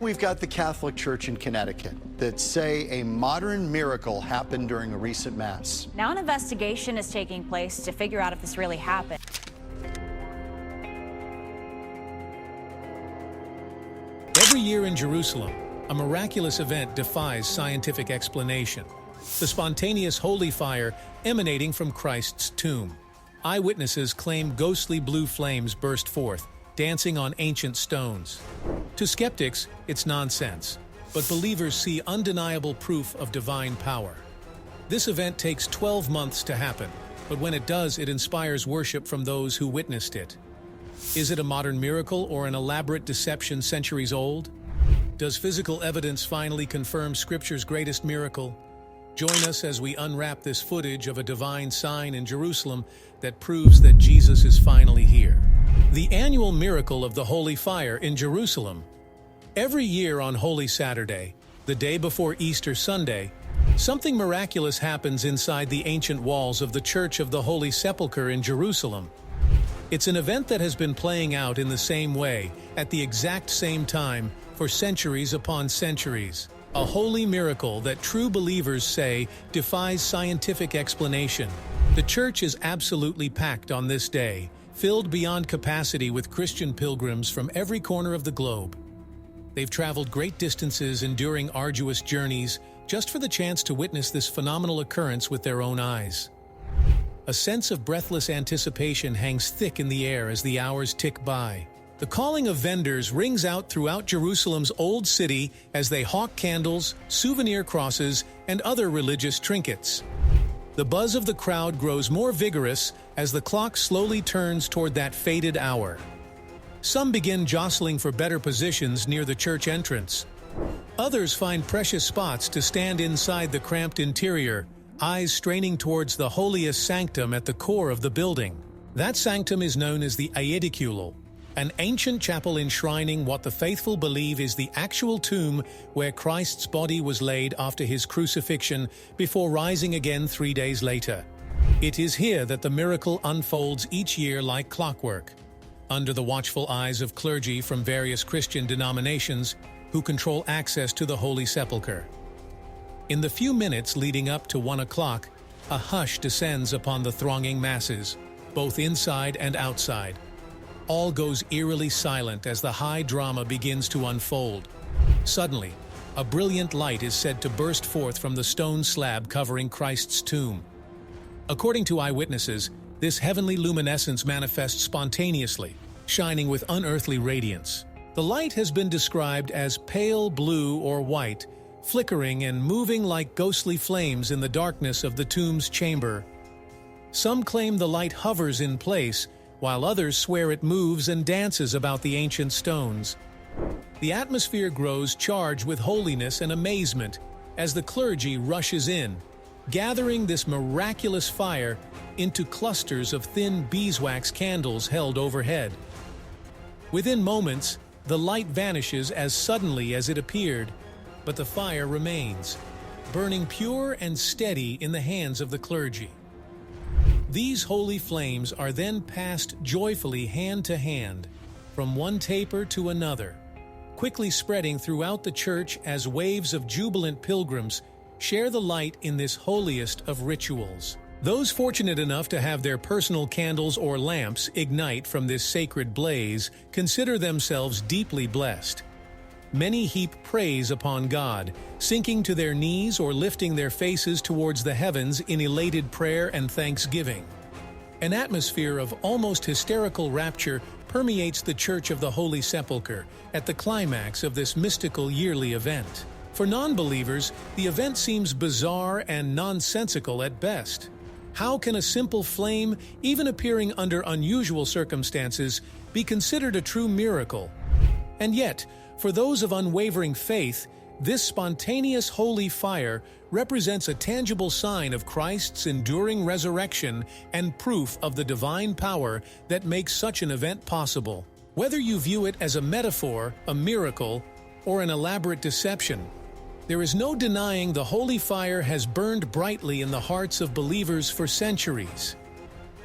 we've got the Catholic Church in Connecticut that say a modern miracle happened during a recent Mass. Now an investigation is taking place to figure out if this really happened. Every year in Jerusalem, a miraculous event defies scientific explanation. The spontaneous holy fire emanating from Christ's tomb. Eyewitnesses claim ghostly blue flames burst forth, dancing on ancient stones. To skeptics, it's nonsense, but believers see undeniable proof of divine power. This event takes 12 months to happen, but when it does, it inspires worship from those who witnessed it. Is it a modern miracle or an elaborate deception centuries old? Does physical evidence finally confirm Scripture's greatest miracle? Join us as we unwrap this footage of a divine sign in Jerusalem that proves that Jesus is finally here. The annual miracle of the Holy Fire in Jerusalem. Every year on Holy Saturday, the day before Easter Sunday, something miraculous happens inside the ancient walls of the Church of the Holy Sepulcher in Jerusalem. It's an event that has been playing out in the same way, at the exact same time, for centuries upon centuries. A holy miracle that true believers say defies scientific explanation. The church is absolutely packed on this day, filled beyond capacity with Christian pilgrims from every corner of the globe. They've traveled great distances, enduring arduous journeys, just for the chance to witness this phenomenal occurrence with their own eyes. A sense of breathless anticipation hangs thick in the air as the hours tick by. The calling of vendors rings out throughout Jerusalem's old city as they hawk candles, souvenir crosses, and other religious trinkets. The buzz of the crowd grows more vigorous as the clock slowly turns toward that fated hour. Some begin jostling for better positions near the church entrance. Others find precious spots to stand inside the cramped interior, eyes straining towards the holiest sanctum at the core of the building. That sanctum is known as the Eyewitnesses, an ancient chapel enshrining what the faithful believe is the actual tomb where Christ's body was laid after his crucifixion before rising again 3 days later. It is here that the miracle unfolds each year like clockwork, under the watchful eyes of clergy from various Christian denominations who control access to the Holy Sepulcher. In the few minutes leading up to 1 o'clock, a hush descends upon the thronging masses, both inside and outside. All goes eerily silent as the high drama begins to unfold. Suddenly, a brilliant light is said to burst forth from the stone slab covering Christ's tomb. According to eyewitnesses, this heavenly luminescence manifests spontaneously, shining with unearthly radiance. The light has been described as pale blue or white, flickering and moving like ghostly flames in the darkness of the tomb's chamber. Some claim the light hovers in place, while others swear it moves and dances about the ancient stones. The atmosphere grows charged with holiness and amazement as the clergy rushes in, gathering this miraculous fire into clusters of thin beeswax candles held overhead. Within moments, the light vanishes as suddenly as it appeared, but the fire remains, burning pure and steady in the hands of the clergy. These holy flames are then passed joyfully hand to hand, from one taper to another, quickly spreading throughout the church as waves of jubilant pilgrims share the light in this holiest of rituals. Those fortunate enough to have their personal candles or lamps ignite from this sacred blaze consider themselves deeply blessed. Many heap praise upon God, sinking to their knees or lifting their faces towards the heavens in elated prayer and thanksgiving. An atmosphere of almost hysterical rapture permeates the Church of the Holy Sepulcher at the climax of this mystical yearly event. For non-believers, the event seems bizarre and nonsensical at best. How can a simple flame, even appearing under unusual circumstances, be considered a true miracle? And yet, for those of unwavering faith, this spontaneous holy fire represents a tangible sign of Christ's enduring resurrection and proof of the divine power that makes such an event possible. Whether you view it as a metaphor, a miracle, or an elaborate deception, there is no denying the holy fire has burned brightly in the hearts of believers for centuries.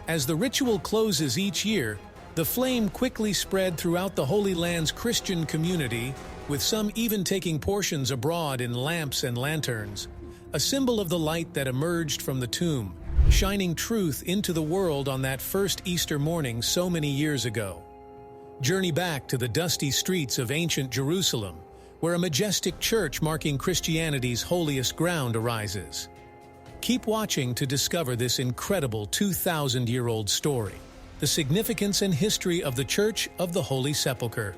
As the ritual closes each year, the flame quickly spread throughout the Holy Land's Christian community, with some even taking portions abroad in lamps and lanterns, a symbol of the light that emerged from the tomb, shining truth into the world on that first Easter morning so many years ago. Journey back to the dusty streets of ancient Jerusalem, where a majestic church marking Christianity's holiest ground arises. Keep watching to discover this incredible 2,000-year-old story, the significance and history of the Church of the Holy Sepulcher.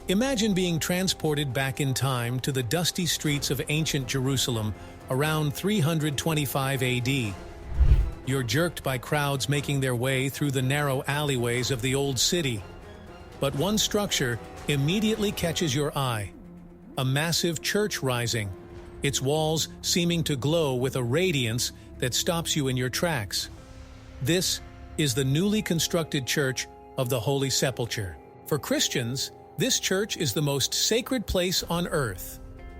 Imagine being transported back in time to the dusty streets of ancient Jerusalem around 325 AD. You're jerked by crowds making their way through the narrow alleyways of the old city. But one structure immediately catches your eye: a massive church rising, its walls seeming to glow with a radiance that stops you in your tracks. This is the newly constructed Church of the Holy Sepulcher. For Christians, this church is the most sacred place on earth.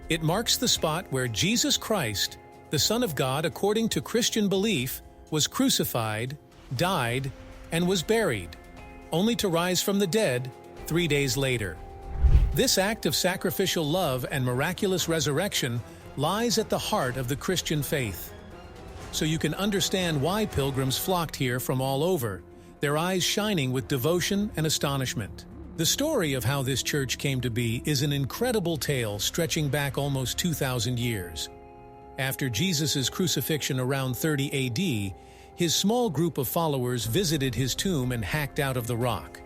It marks the spot where Jesus Christ, the Son of God according to Christian belief, was crucified, died, and was buried, only to rise from the dead 3 days later. This act of sacrificial love and miraculous resurrection lies at the heart of the Christian faith. So you can understand why pilgrims flocked here from all over, their eyes shining with devotion and astonishment. The story of how this church came to be is an incredible tale stretching back almost 2,000 years. After Jesus' crucifixion around 30 AD, his small group of followers visited his tomb and hacked out of the rock.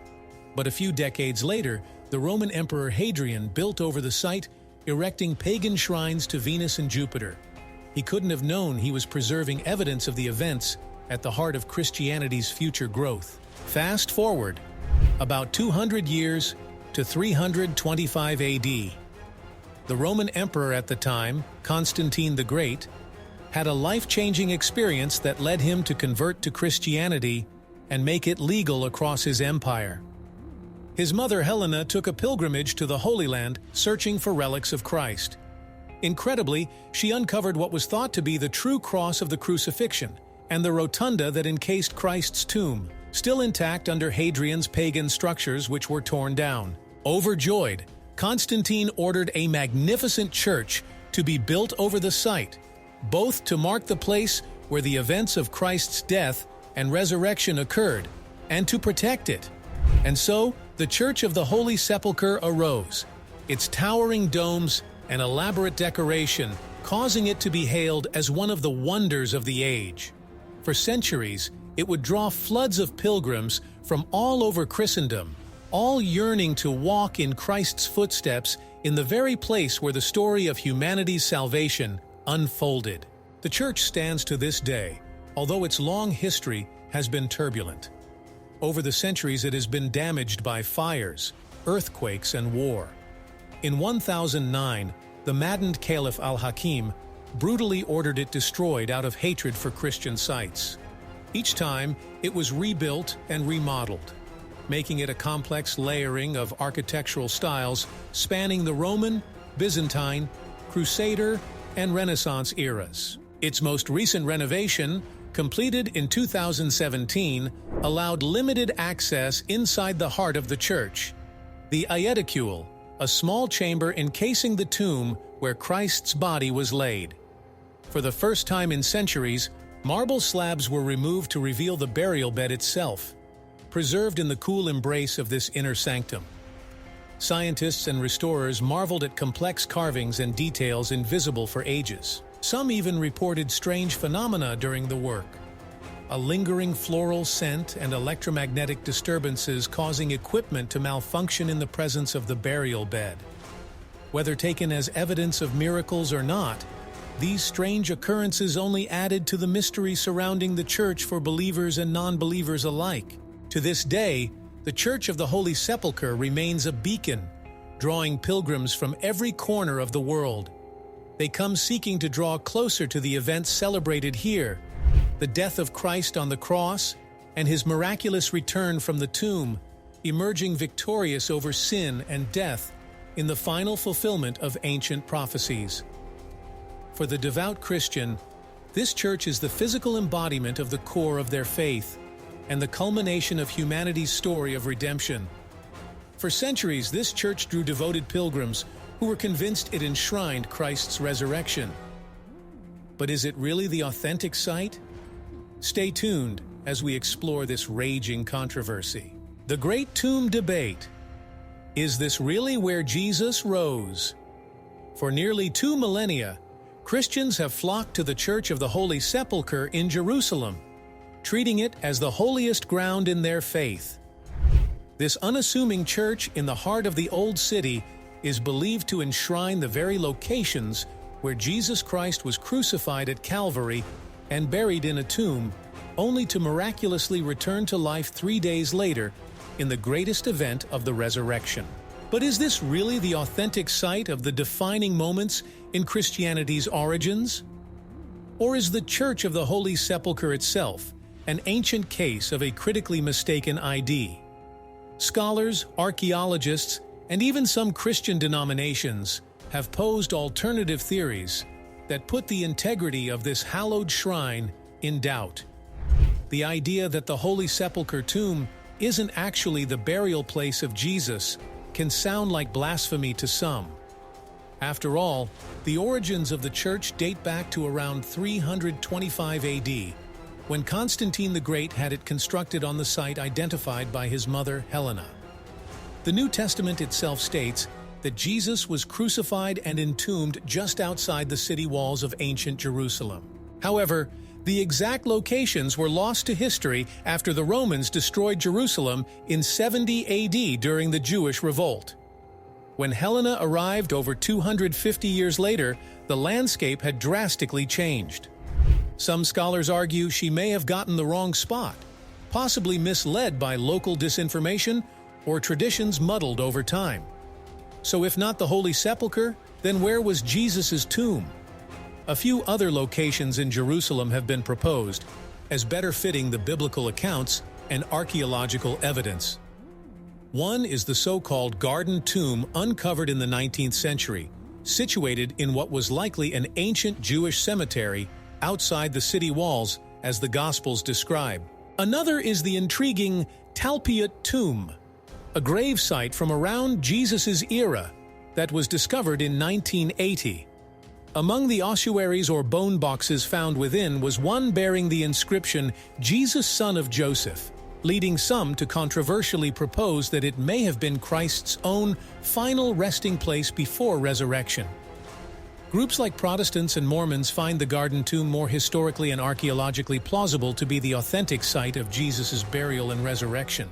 But a few decades later, the Roman Emperor Hadrian built over the site, erecting pagan shrines to Venus and Jupiter. He couldn't have known he was preserving evidence of the events at the heart of Christianity's future growth. Fast forward about 200 years to 325 AD. The Roman emperor at the time, Constantine the Great, had a life-changing experience that led him to convert to Christianity and make it legal across his empire. His mother Helena took a pilgrimage to the Holy Land searching for relics of Christ. Incredibly, she uncovered what was thought to be the true cross of the crucifixion and the rotunda that encased Christ's tomb, still intact under Hadrian's pagan structures which were torn down. Overjoyed, Constantine ordered a magnificent church to be built over the site, both to mark the place where the events of Christ's death and resurrection occurred, and to protect it. And so, the Church of the Holy Sepulcher arose, its towering domes and elaborate decoration causing it to be hailed as one of the wonders of the age. For centuries, it would draw floods of pilgrims from all over Christendom, all yearning to walk in Christ's footsteps in the very place where the story of humanity's salvation unfolded. The church stands to this day, although its long history has been turbulent. Over the centuries, it has been damaged by fires, earthquakes, and war. In 1009, the maddened Caliph al-Hakim brutally ordered it destroyed out of hatred for Christian sites. Each time, it was rebuilt and remodeled, making it a complex layering of architectural styles spanning the Roman, Byzantine, Crusader, and Renaissance eras. Its most recent renovation, completed in 2017, allowed limited access inside the heart of the church. The Eyewitnesses, a small chamber encasing the tomb where Christ's body was laid. For the first time in centuries, marble slabs were removed to reveal the burial bed itself, preserved in the cool embrace of this inner sanctum. Scientists and restorers marveled at complex carvings and details invisible for ages. Some even reported strange phenomena during the work. A lingering floral scent and electromagnetic disturbances causing equipment to malfunction in the presence of the burial bed. Whether taken as evidence of miracles or not, these strange occurrences only added to the mystery surrounding the church for believers and non-believers alike. To this day, the Church of the Holy Sepulcher remains a beacon, drawing pilgrims from every corner of the world. They come seeking to draw closer to the events celebrated here, the death of Christ on the cross and his miraculous return from the tomb, emerging victorious over sin and death in the final fulfillment of ancient prophecies. For the devout Christian, this church is the physical embodiment of the core of their faith and the culmination of humanity's story of redemption. For centuries, this church drew devoted pilgrims who were convinced it enshrined Christ's resurrection. But is it really the authentic site? Stay tuned as we explore this raging controversy. The Great Tomb Debate. Is this really where Jesus rose? For nearly 2 millennia, Christians have flocked to the Church of the Holy Sepulcher in Jerusalem, treating it as the holiest ground in their faith. This unassuming church in the heart of the Old City is believed to enshrine the very locations where Jesus Christ was crucified at Calvary and buried in a tomb, only to miraculously return to life 3 days later in the greatest event of the resurrection. But is this really the authentic site of the defining moments in Christianity's origins? Or is the Church of the Holy Sepulcher itself an ancient case of a critically mistaken ID? Scholars, archaeologists, and even some Christian denominations have posed alternative theories that put the integrity of this hallowed shrine in doubt. The idea that the Holy Sepulcher tomb isn't actually the burial place of Jesus can sound like blasphemy to some. After all, the origins of the church date back to around 325 AD, when Constantine the Great had it constructed on the site identified by his mother Helena. The New Testament itself states that Jesus was crucified and entombed just outside the city walls of ancient Jerusalem. However, the exact locations were lost to history after the Romans destroyed Jerusalem in 70 AD during the Jewish revolt. When Helena arrived over 250 years later, the landscape had drastically changed. Some scholars argue she may have gotten the wrong spot, possibly misled by local disinformation or traditions muddled over time. So if not the Holy Sepulcher, then where was Jesus' tomb? A few other locations in Jerusalem have been proposed as better fitting the biblical accounts and archaeological evidence. One is the so-called Garden Tomb uncovered in the 19th century, situated in what was likely an ancient Jewish cemetery outside the city walls, as the Gospels describe. Another is the intriguing Talpiot Tomb, a grave site from around Jesus' era that was discovered in 1980. Among the ossuaries or bone boxes found within was one bearing the inscription, "Jesus, son of Joseph," leading some to controversially propose that it may have been Christ's own final resting place before resurrection. Groups like Protestants and Mormons find the Garden Tomb more historically and archaeologically plausible to be the authentic site of Jesus' burial and resurrection.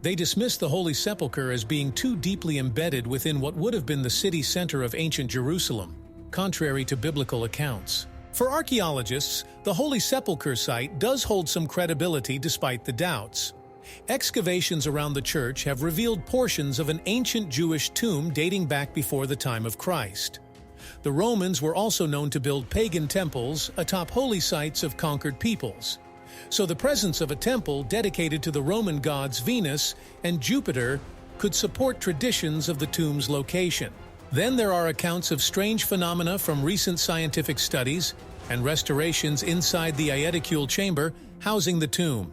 They dismiss the Holy Sepulcher as being too deeply embedded within what would have been the city center of ancient Jerusalem, contrary to biblical accounts. For archaeologists, the Holy Sepulcher site does hold some credibility despite the doubts. Excavations around the church have revealed portions of an ancient Jewish tomb dating back before the time of Christ. The Romans were also known to build pagan temples atop holy sites of conquered peoples. So the presence of a temple dedicated to the Roman gods Venus and Jupiter could support traditions of the tomb's location. Then there are accounts of strange phenomena from recent scientific studies and restorations inside the Eyewitnesses chamber housing the tomb.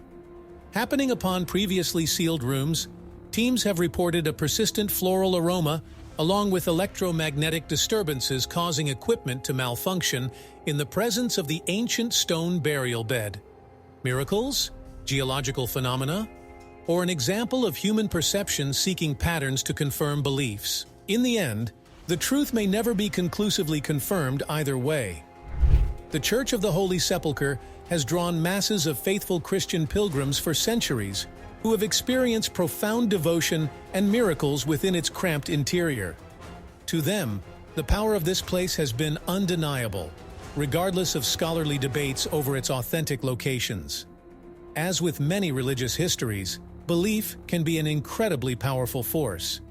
Happening upon previously sealed rooms, teams have reported a persistent floral aroma along with electromagnetic disturbances causing equipment to malfunction in the presence of the ancient stone burial bed. Miracles? Geological phenomena? Or an example of human perception seeking patterns to confirm beliefs? In the end, the truth may never be conclusively confirmed either way. The Church of the Holy Sepulcher has drawn masses of faithful Christian pilgrims for centuries who have experienced profound devotion and miracles within its cramped interior. To them, the power of this place has been undeniable, regardless of scholarly debates over its authentic locations. As with many religious histories, belief can be an incredibly powerful force.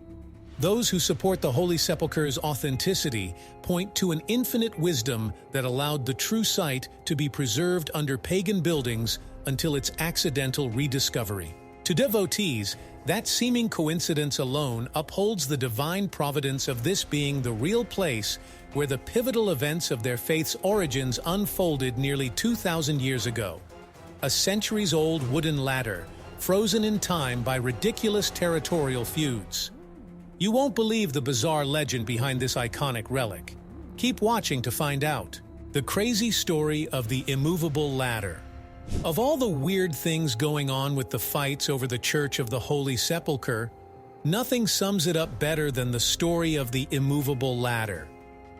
Those who support the Holy Sepulcher's authenticity point to an infinite wisdom that allowed the true site to be preserved under pagan buildings until its accidental rediscovery. To devotees, that seeming coincidence alone upholds the divine providence of this being the real place where the pivotal events of their faith's origins unfolded nearly 2,000 years ago. A centuries-old wooden ladder, frozen in time by ridiculous territorial feuds. You won't believe the bizarre legend behind this iconic relic. Keep watching to find out. The crazy story of the immovable ladder. Of all the weird things going on with the fights over the Church of the Holy Sepulcher, nothing sums it up better than the story of the immovable ladder.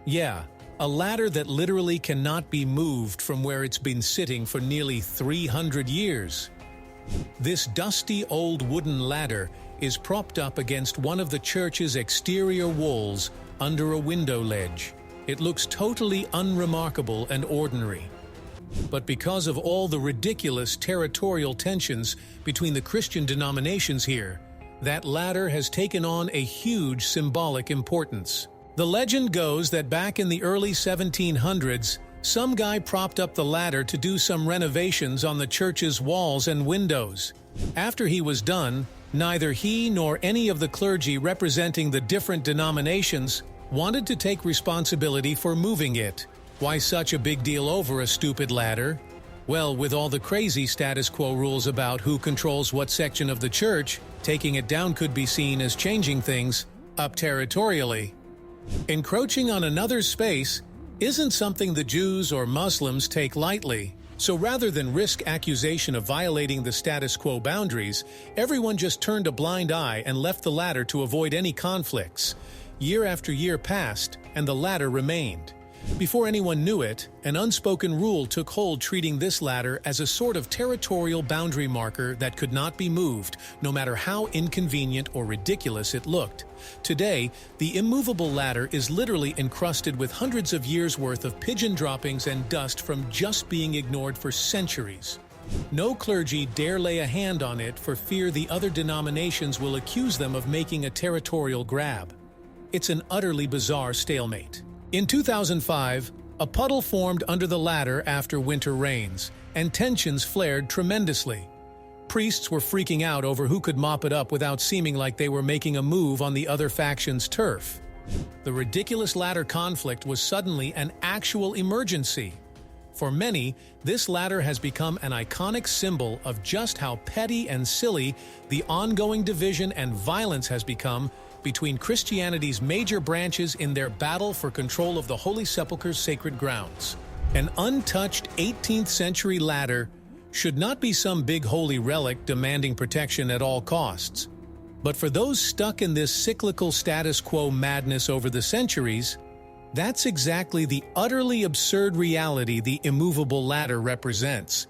Yeah, a ladder that literally cannot be moved from where it's been sitting for nearly 300 years. This dusty old wooden ladder is propped up against one of the church's exterior walls under a window ledge. It looks totally unremarkable and ordinary. But because of all the ridiculous territorial tensions between the Christian denominations here, that ladder has taken on a huge symbolic importance. The legend goes that back in the early 1700s, some guy propped up the ladder to do some renovations on the church's walls and windows. After he was done, neither he nor any of the clergy representing the different denominations wanted to take responsibility for moving it. Why such a big deal over a stupid ladder? Well, with all the crazy status quo rules about who controls what section of the church, taking it down could be seen as changing things up territorially. Encroaching on another's space isn't something the Jews or Muslims take lightly. So rather than risk accusation of violating the status quo boundaries, everyone just turned a blind eye and left the ladder to avoid any conflicts. Year after year passed, and the ladder remained. Before anyone knew it, an unspoken rule took hold, treating this ladder as a sort of territorial boundary marker that could not be moved, no matter how inconvenient or ridiculous it looked. Today, the immovable ladder is literally encrusted with hundreds of years' worth of pigeon droppings and dust from just being ignored for centuries. No clergy dare lay a hand on it for fear the other denominations will accuse them of making a territorial grab. It's an utterly bizarre stalemate. In 2005, a puddle formed under the ladder after winter rains, and tensions flared tremendously. Priests were freaking out over who could mop it up without seeming like they were making a move on the other faction's turf. The ridiculous ladder conflict was suddenly an actual emergency. For many, this ladder has become an iconic symbol of just how petty and silly the ongoing division and violence has become between Christianity's major branches in their battle for control of the Holy Sepulcher's sacred grounds. An untouched 18th century ladder should not be some big holy relic demanding protection at all costs. But for those stuck in this cyclical status quo madness over the centuries, that's exactly the utterly absurd reality the immovable ladder represents.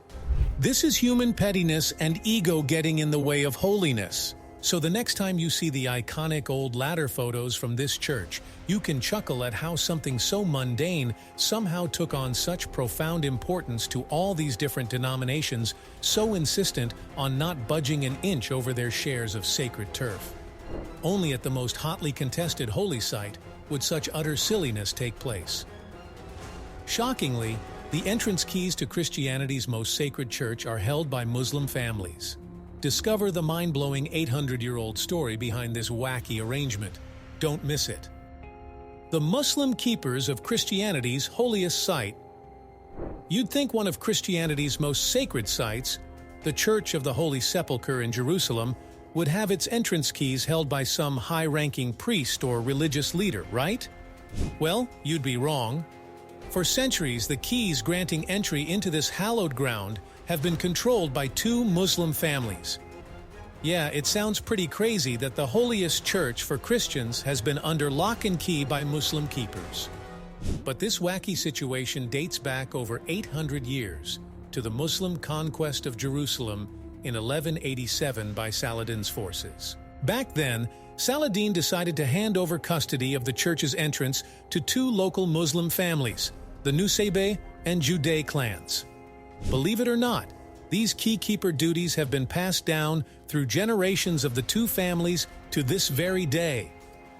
This is human pettiness and ego getting in the way of holiness. So the next time you see the iconic old ladder photos from this church, you can chuckle at how something so mundane somehow took on such profound importance to all these different denominations, so insistent on not budging an inch over their shares of sacred turf. Only at the most hotly contested holy site would such utter silliness take place. Shockingly, the entrance keys to Christianity's most sacred church are held by Muslim families. Discover the mind-blowing 800-year-old story behind this wacky arrangement. Don't miss it. The Muslim keepers of Christianity's holiest site. You'd think one of Christianity's most sacred sites, the Church of the Holy Sepulcher in Jerusalem, would have its entrance keys held by some high-ranking priest or religious leader, right? Well, you'd be wrong. For centuries, the keys granting entry into this hallowed ground have been controlled by two Muslim families. Yeah, it sounds pretty crazy that the holiest church for Christians has been under lock and key by Muslim keepers. But this wacky situation dates back over 800 years to the Muslim conquest of Jerusalem in 1187 by Saladin's forces. Back then, Saladin decided to hand over custody of the church's entrance to two local Muslim families, the Nusaybe and Juday clans. Believe it or not, these key-keeper duties have been passed down through generations of the two families to this very day.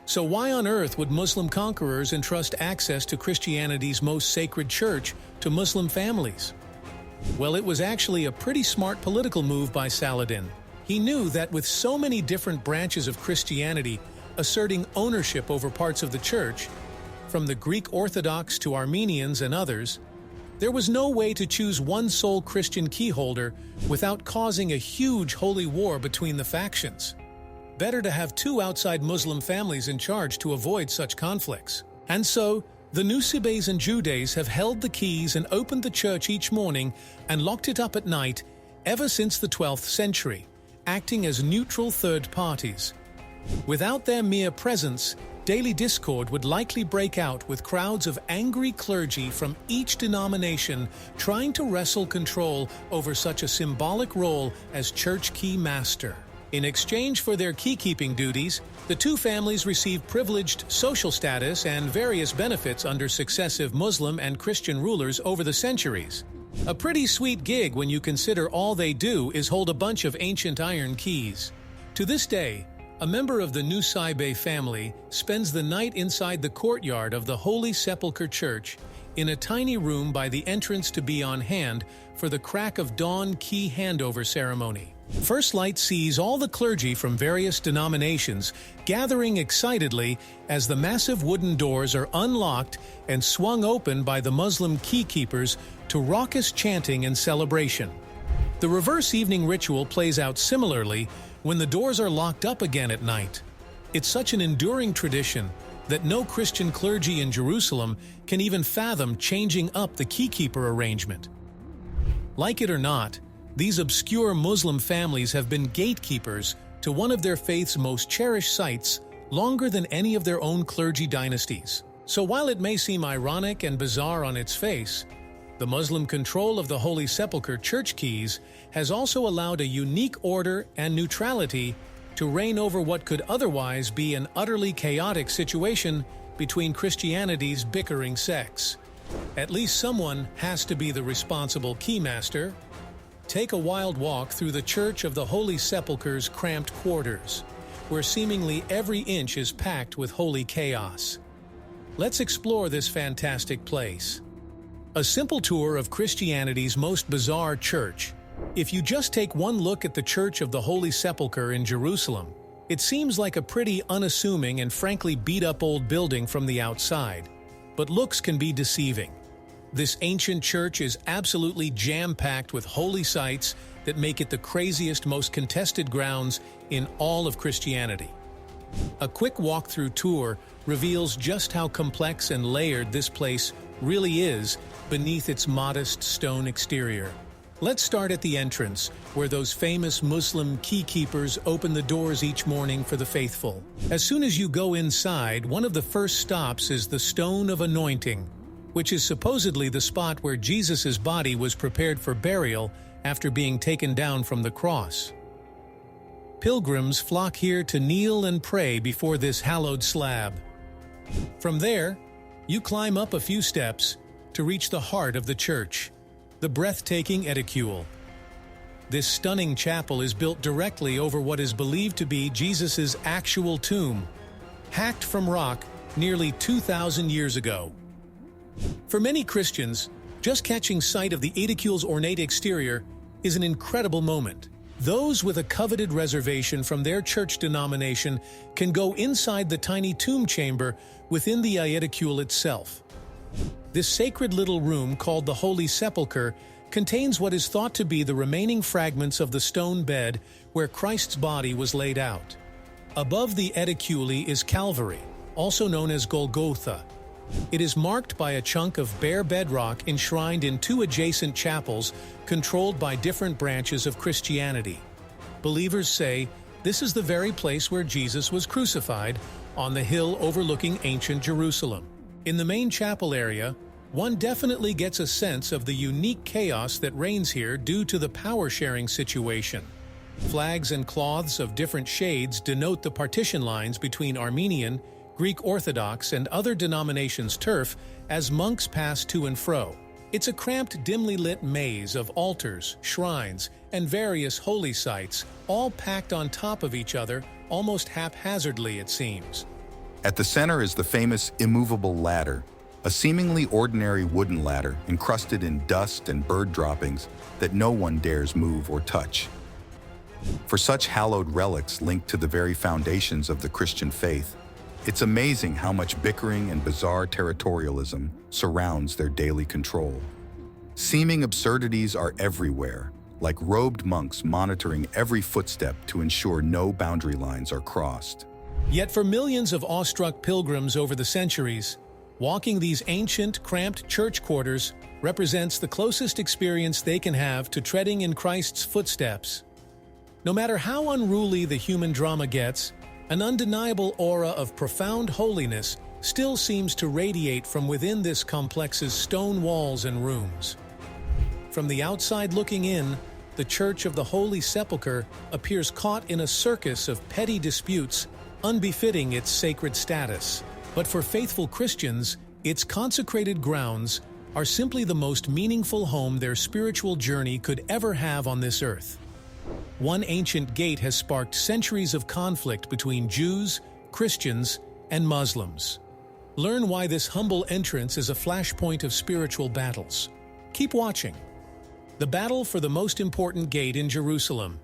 So why on earth would Muslim conquerors entrust access to Christianity's most sacred church to Muslim families? Well, it was actually a pretty smart political move by Saladin. He knew that with so many different branches of Christianity asserting ownership over parts of the church, from the Greek Orthodox to Armenians and others, there was no way to choose one sole Christian keyholder without causing a huge holy war between the factions. better to have two outside Muslim families in charge to avoid such conflicts. And so, the Nusibes and Judes have held the keys and opened the church each morning and locked it up at night ever since the 12th century, acting as neutral third parties. Without their mere presence, daily discord would likely break out with crowds of angry clergy from each denomination trying to wrestle control over such a symbolic role as church key master. In exchange for their key-keeping duties, the two families receive privileged social status and various benefits under successive Muslim and Christian rulers over the centuries. A pretty sweet gig when you consider all they do is hold a bunch of ancient iron keys. To this day, a member of the Nusibe family spends the night inside the courtyard of the Holy Sepulcher Church in a tiny room by the entrance to be on hand for the crack of dawn key handover ceremony. First Light sees all the clergy from various denominations gathering excitedly as the massive wooden doors are unlocked and swung open by the Muslim keykeepers to raucous chanting and celebration. The reverse evening ritual plays out similarly when the doors are locked up again at night. It's such an enduring tradition that no Christian clergy in Jerusalem can even fathom changing up the keykeeper arrangement. Like it or not, these obscure Muslim families have been gatekeepers to one of their faith's most cherished sites longer than any of their own clergy dynasties. So while it may seem ironic and bizarre on its face, the Muslim control of the Holy Sepulcher church keys has also allowed a unique order and neutrality to reign over what could otherwise be an utterly chaotic situation between Christianity's bickering sects. At least someone has to be the responsible keymaster. Take a wild walk through the Church of the Holy Sepulchre's cramped quarters, where seemingly every inch is packed with holy chaos. Let's explore this fantastic place. A simple tour of Christianity's most bizarre church. If you just take one look at the Church of the Holy Sepulcher in Jerusalem, it seems like a pretty unassuming and frankly beat-up old building from the outside. But looks can be deceiving. This ancient church is absolutely jam-packed with holy sites that make it the craziest, most contested grounds in all of Christianity. A quick walk-through tour reveals just how complex and layered this place really is beneath its modest stone exterior. Let's start at the entrance, where those famous Muslim keykeepers open the doors each morning for the faithful. As soon as you go inside, one of the first stops is the Stone of Anointing, which is supposedly the spot where Jesus' body was prepared for burial after being taken down from the cross. Pilgrims flock here to kneel and pray before this hallowed slab. From there, you climb up a few steps to reach the heart of the church, the breathtaking edicule. This stunning chapel is built directly over what is believed to be Jesus' actual tomb, hacked from rock nearly 2,000 years ago. For many Christians, just catching sight of the edicule's ornate exterior is an incredible moment. Those with a coveted reservation from their church denomination can go inside the tiny tomb chamber within the edicule itself. This sacred little room, called the Holy Sepulcher, contains what is thought to be the remaining fragments of the stone bed where Christ's body was laid out. Above the edicule is Calvary, also known as Golgotha. It is marked by a chunk of bare bedrock enshrined in two adjacent chapels controlled by different branches of Christianity. Believers say this is the very place where Jesus was crucified, on the hill overlooking ancient Jerusalem. In the main chapel area, one definitely gets a sense of the unique chaos that reigns here due to the power-sharing situation. Flags and cloths of different shades denote the partition lines between Armenian, Greek Orthodox, and other denominations' turf as monks pass to and fro. It's a cramped, dimly lit maze of altars, shrines, and various holy sites, all packed on top of each other, almost haphazardly, it seems. At the center is the famous immovable ladder, a seemingly ordinary wooden ladder encrusted in dust and bird droppings that no one dares move or touch. For such hallowed relics linked to the very foundations of the Christian faith, it's amazing how much bickering and bizarre territorialism surrounds their daily control. Seeming absurdities are everywhere, like robed monks monitoring every footstep to ensure no boundary lines are crossed. Yet for millions of awestruck pilgrims over the centuries, walking these ancient, cramped church quarters represents the closest experience they can have to treading in Christ's footsteps. No matter how unruly the human drama gets, an undeniable aura of profound holiness still seems to radiate from within this complex's stone walls and rooms. From the outside looking in, the Church of the Holy Sepulcher appears caught in a circus of petty disputes unbefitting its sacred status. But for faithful Christians, its consecrated grounds are simply the most meaningful home their spiritual journey could ever have on this earth. One ancient gate has sparked centuries of conflict between Jews, Christians, and Muslims. Learn why this humble entrance is a flashpoint of spiritual battles. Keep watching. The battle for the most important gate in Jerusalem.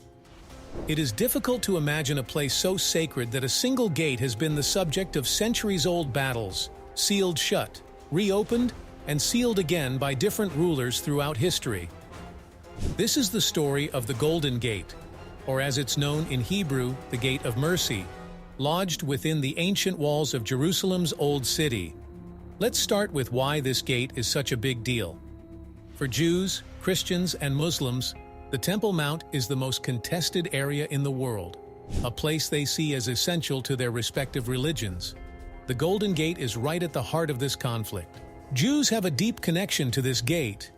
It is difficult to imagine a place so sacred that a single gate has been the subject of centuries-old battles, sealed shut, reopened, and sealed again by different rulers throughout history. This is the story of the Golden Gate, or as it's known in Hebrew, the Gate of Mercy, lodged within the ancient walls of Jerusalem's Old City. Let's start with why this gate is such a big deal. For Jews, Christians, and Muslims, the Temple Mount is the most contested area in the world, a place they see as essential to their respective religions. The Golden Gate is right at the heart of this conflict. Jews have a deep connection to this gate.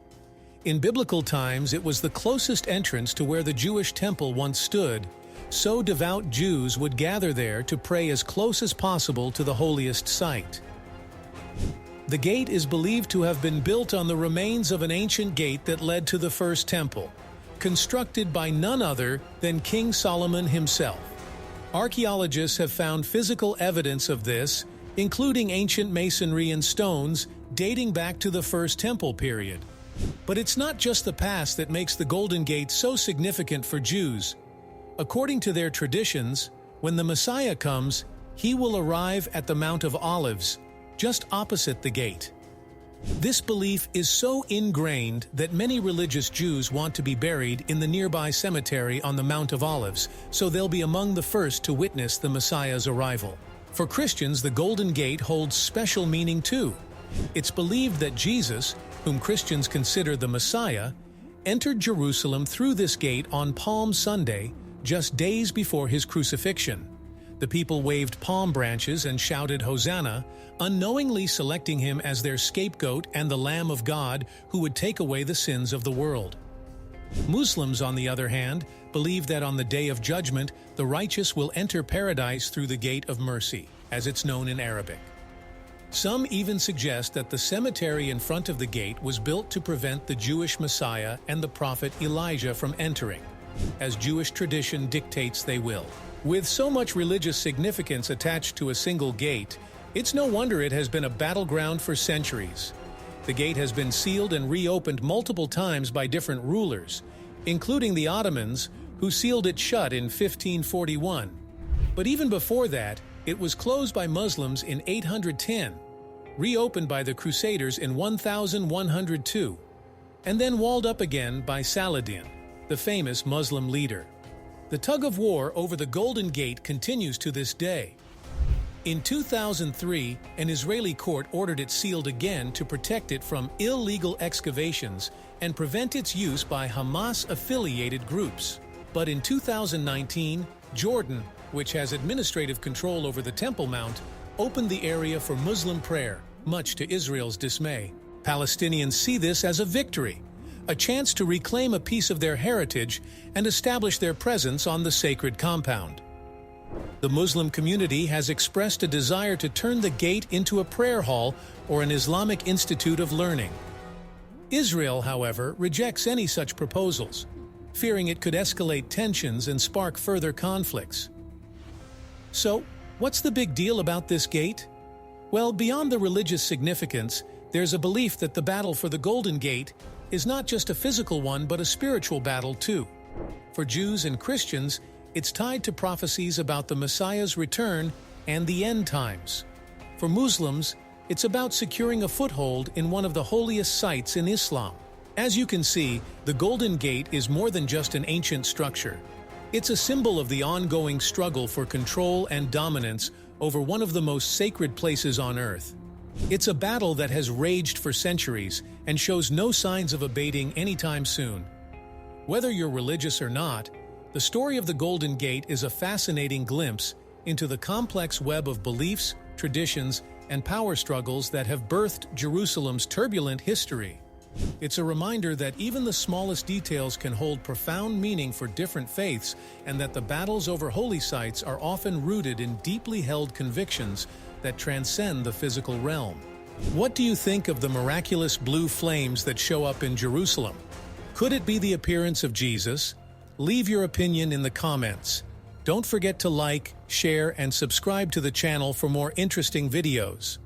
In biblical times, it was the closest entrance to where the Jewish temple once stood, so devout Jews would gather there to pray as close as possible to the holiest site. The gate is believed to have been built on the remains of an ancient gate that led to the first temple, constructed by none other than King Solomon himself. Archaeologists have found physical evidence of this, including ancient masonry and stones dating back to the First Temple period. But it's not just the past that makes the Golden Gate so significant for Jews. According to their traditions, when the Messiah comes, he will arrive at the Mount of Olives, just opposite the gate. This belief is so ingrained that many religious Jews want to be buried in the nearby cemetery on the Mount of Olives, so they'll be among the first to witness the Messiah's arrival. For Christians, the Golden Gate holds special meaning too. It's believed that Jesus, whom Christians consider the Messiah, entered Jerusalem through this gate on Palm Sunday, just days before his crucifixion. The people waved palm branches and shouted Hosanna, unknowingly selecting him as their scapegoat and the Lamb of God who would take away the sins of the world. Muslims, on the other hand, believe that on the Day of Judgment, the righteous will enter paradise through the Gate of Mercy, as it's known in Arabic. Some even suggest that the cemetery in front of the gate was built to prevent the Jewish Messiah and the prophet Elijah from entering, as Jewish tradition dictates they will. With so much religious significance attached to a single gate, it's no wonder it has been a battleground for centuries. The gate has been sealed and reopened multiple times by different rulers, including the Ottomans, who sealed it shut in 1541. But even before that, it was closed by Muslims in 810, reopened by the Crusaders in 1102, and then walled up again by Saladin, the famous Muslim leader. The tug-of-war over the Golden Gate continues to this day. In 2003, an Israeli court ordered it sealed again to protect it from illegal excavations and prevent its use by Hamas-affiliated groups. But in 2019, Jordan, which has administrative control over the Temple Mount, opened the area for Muslim prayer, much to Israel's dismay. Palestinians see this as a victory, a chance to reclaim a piece of their heritage and establish their presence on the sacred compound. The Muslim community has expressed a desire to turn the gate into a prayer hall or an Islamic institute of learning. Israel, however, rejects any such proposals, fearing it could escalate tensions and spark further conflicts. So, what's the big deal about this gate? Well, beyond the religious significance, there's a belief that the battle for the Golden Gate is not just a physical one but a spiritual battle too. For Jews and Christians, it's tied to prophecies about the Messiah's return and the end times. For Muslims, it's about securing a foothold in one of the holiest sites in Islam. As you can see, the Golden Gate is more than just an ancient structure. It's a symbol of the ongoing struggle for control and dominance over one of the most sacred places on Earth. It's a battle that has raged for centuries and shows no signs of abating anytime soon. Whether you're religious or not, the story of the Golden Gate is a fascinating glimpse into the complex web of beliefs, traditions, and power struggles that have birthed Jerusalem's turbulent history. It's a reminder that even the smallest details can hold profound meaning for different faiths, and that the battles over holy sites are often rooted in deeply held convictions that transcend the physical realm. What do you think of the miraculous blue flames that show up in Jerusalem? Could it be the appearance of Jesus? Leave your opinion in the comments. Don't forget to like, share, and subscribe to the channel for more interesting videos.